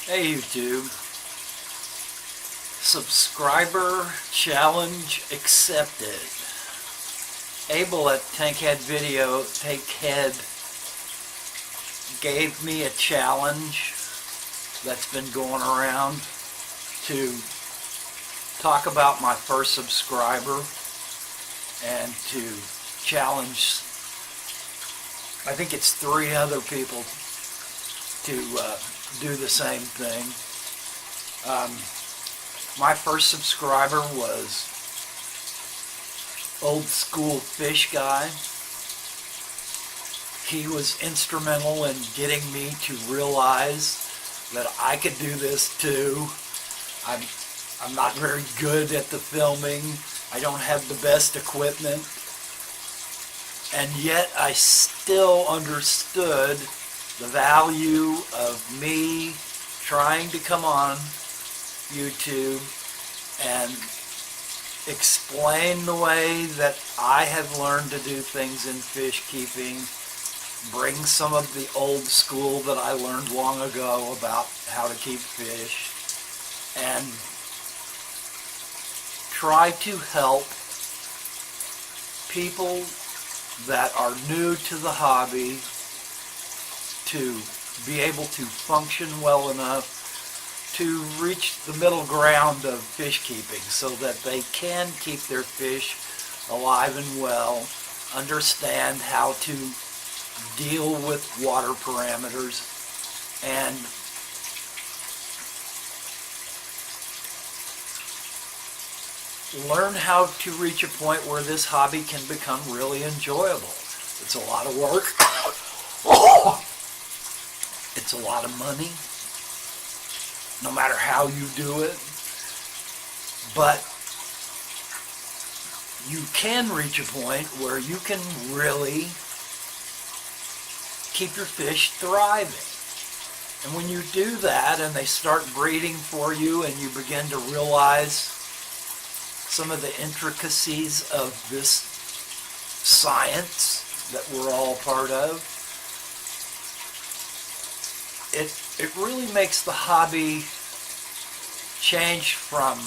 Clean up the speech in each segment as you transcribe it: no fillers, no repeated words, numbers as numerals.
Hey YouTube, subscriber challenge accepted. Abel at Tankhead gave me a challenge that's been going around to talk about my first subscriber and to challenge, I think it's 3 other people to do the same thing. My first subscriber was Old School Fish Guy. He was instrumental in getting me to realize that I could do this too. I'm not very good at the filming. I don't have the best equipment. And yet I still understood the value of me trying to come on YouTube and explain the way that I have learned to do things in fish keeping, bring some of the old school that I learned long ago about how to keep fish, and try to help people that are new to the hobby to be able to function well enough to reach the middle ground of fish keeping so that they can keep their fish alive and well, understand how to deal with water parameters, and learn how to reach a point where this hobby can become really enjoyable. It's a lot of work. It's a lot of money, no matter how you do it. But you can reach a point where you can really keep your fish thriving. And when you do that and they start breeding for you and you begin to realize some of the intricacies of this science that we're all part of, it really makes the hobby change from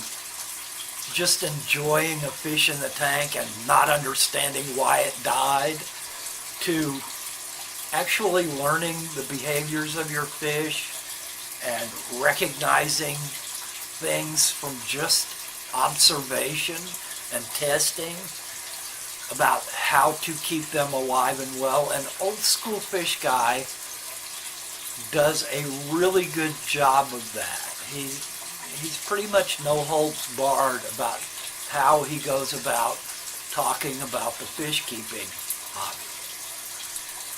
just enjoying a fish in the tank and not understanding why it died to actually learning the behaviors of your fish and recognizing things from just observation and testing about how to keep them alive and well. And Old School Fish Guy does a really good job of that. He's pretty much no holds barred about how he goes about talking about the fish keeping hobby.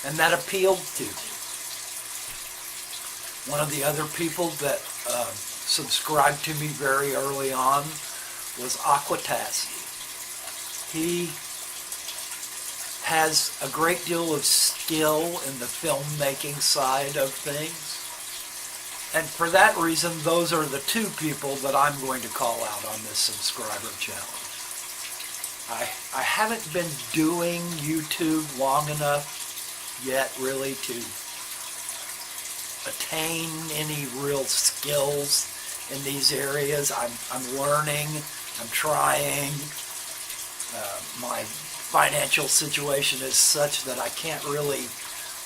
And that appealed to me. One of the other people that subscribed to me very early on was Aquatassi. He has a great deal of skill in the filmmaking side of things. And for that reason, those are the 2 people that I'm going to call out on this subscriber challenge. I haven't been doing YouTube long enough yet really to attain any real skills in these areas. I'm learning, I'm trying. My financial situation is such that I can't really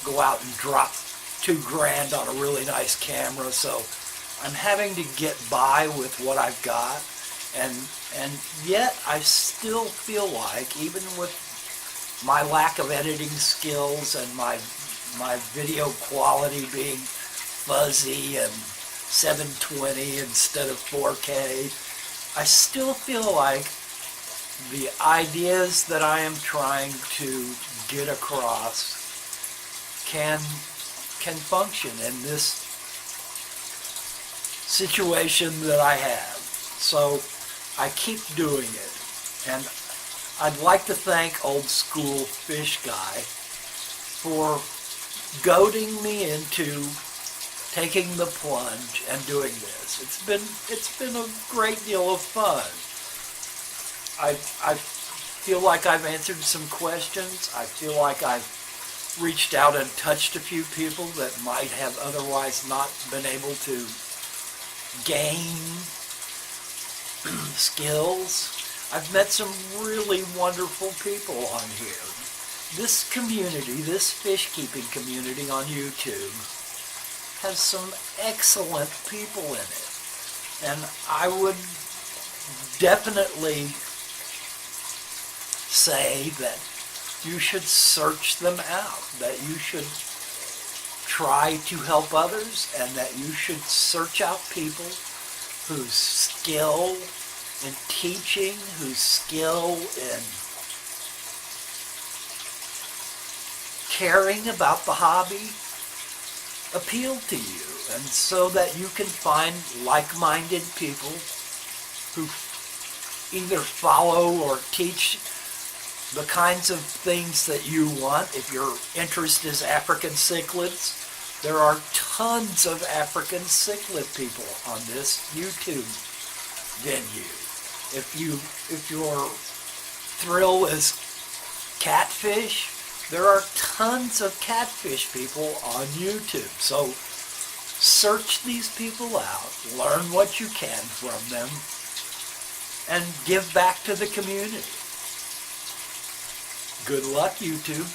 go out and drop $2,000 on a really nice camera, so I'm having to get by with what I've got, and yet I still feel like, even with my lack of editing skills and my video quality being fuzzy and 720 instead of 4K, I still feel like the ideas that I am trying to get across can function in this situation that I have. So I keep doing it. And I'd like to thank Old School Fish Guy for goading me into taking the plunge and doing this. It's been a great deal of fun. I feel like I've answered some questions. I feel like I've reached out and touched a few people that might have otherwise not been able to gain skills. I've met some really wonderful people on here. This community, this fish keeping community on YouTube, has some excellent people in it. And I would definitely say that you should search them out, that you should try to help others, and that you should search out people whose skill in teaching, whose skill in caring about the hobby appeal to you, and so that you can find like-minded people who either follow or teach the kinds of things that you want. If your interest is African cichlids, there are tons of African cichlid people on this YouTube venue. If your thrill is catfish, there are tons of catfish people on YouTube. So search these people out, learn what you can from them, and give back to the community. Good luck, YouTube.